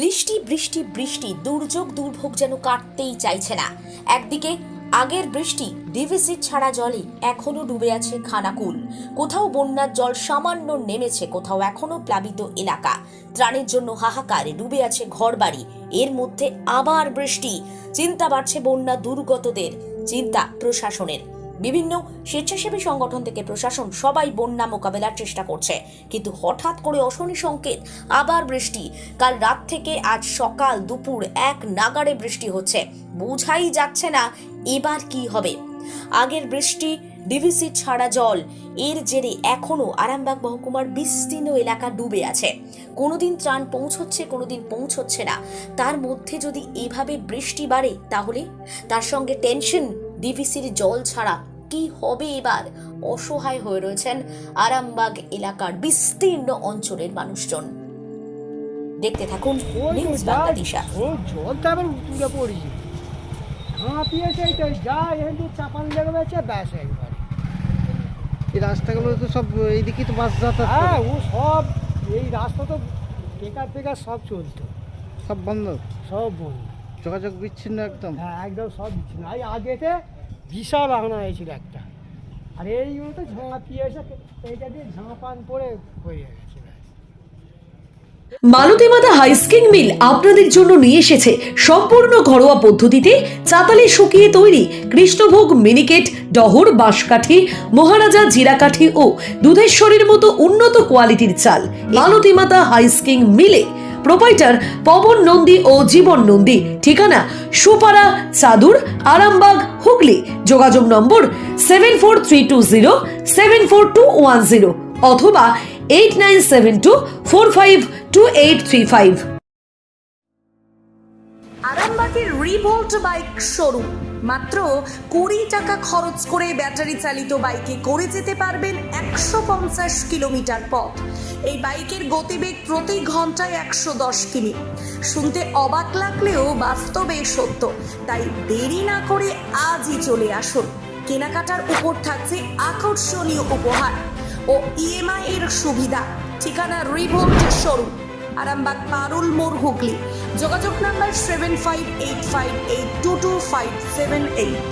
বৃষ্টি বৃষ্টি বৃষ্টি দুর্যোগ দুর্ভোগ যেন কাটতেই চাইছে না। একদিকে আগের বৃষ্টি ডিভিসি ছাড়া জলে এখনো ডুবে আছে খানাকুল, কোথাও বন্যার জল সামান্য নেমেছে, কোথাও এখনো প্লাবিত এলাকা, ত্রাণের জন্য হাহাকার, ডুবে আছে ঘরবাড়ি। এর মধ্যে আবার বৃষ্টি, চিন্তা বাড়ছে বন্যা দুর্গতদের, চিন্তা প্রশাসনের। বিভিন্ন স্বেচ্ছাসেবী সংগঠন থেকে প্রশাসন সবাই বন্যা মোকাবেলার চেষ্টা করছে, কিন্তু হঠাৎ করে অশনি সংকেত, আবার বৃষ্টি। কাল রাত থেকে আজ সকাল দুপুর এক নাগাড়ে বৃষ্টি হচ্ছে, বোঝাই যাচ্ছে না এবার কি হবে। আগের বৃষ্টি, ডিভিসি ছাড়া জল, এর জেরে এখনো আরামবাগ মহকুমার বিস্তীর্ণ এলাকা ডুবে আছে। কোনোদিন ত্রাণ পৌঁছচ্ছে, কোনোদিন পৌঁছচ্ছে না। তার মধ্যে যদি এভাবে বৃষ্টি বাড়ে, তাহলে তার সঙ্গে টেনশন, ডিভিসির জল ছাড়া কি হবে এবার। অসহায় হয়ে রয়েছেন আরামবাগ এলাকার বিস্তীর্ণ অঞ্চলের মানুষজন। দেখতে থাকুন নিউজ বাংলাদেশ। জলটা আবার উঠে পড়ি হাঁপিয়েছে, যা এখানে চাপান লেগে গেছে, ব্যাস একবারে। এই রাস্তাগুলো তো সব এইদিকে তো বাস যাতায়াত করে। হ্যাঁ, ও সব এই রাস্তা তো বেকার বেকার সব চলতো, সব বন্ধ, সব বন্ধ, যোগাযোগ বিচ্ছিন্ন একদম। হ্যাঁ একদম সব দিচ্ছি না। এই আগেতে বিশাল আহনা হয়েছিল একটা, আর এই মতো ঝাঁপিয়েছে, এইটা দিয়ে ঝাঁপান পরে হয়ে গেছে। মালতী মাতা হাইস্কিং মিল আপনাদের জন্য নিয়ে এসেছে সম্পূর্ণ ঘরোয়া পদ্ধতিতে চাতালে শুকিয়ে তৈরি কৃষ্ণভোগ মিনিকেট, ডহর, বাঁশকাঠি, মহারাজা জিরাকাঠি ও দুধেশ্বরীর মতো উন্নত কোয়ালিটির চাল। মালতী মাতা হাইস্কিং মিলে প্রোপাইটার পবন নন্দী ও জীবন নন্দী। ঠিকানা সুপারা, চাদুর, আরামবাগ, হুগলি। যোগাযোগ নম্বর 7432074210 অথবা 8972452835। আরামবাগের রিভোল্ট বাইক শোরুম। মাত্র 20 টাকা খরচ করে ব্যাটারি চালিত বাইকে করে যেতে পারবেন 150 কিলোমিটার পথ। এই বাইকের গতিবেগ প্রতি ঘন্টায় 110 কিমি। শুনতে অবাক লাগলেও বাস্তবে সত্য, তাই দেরি না করে আজই চলে আসুন। কেনাকাটার উপর থাকছে আকর্ষণীয় উপহার ও ইএমআই এর সুবিধা। ঠিকানা রিভোল্ট শোরুম, আরামবাগ পারুল মোড়, হুগলি। যোগাযোগ নাম্বার 7585822578।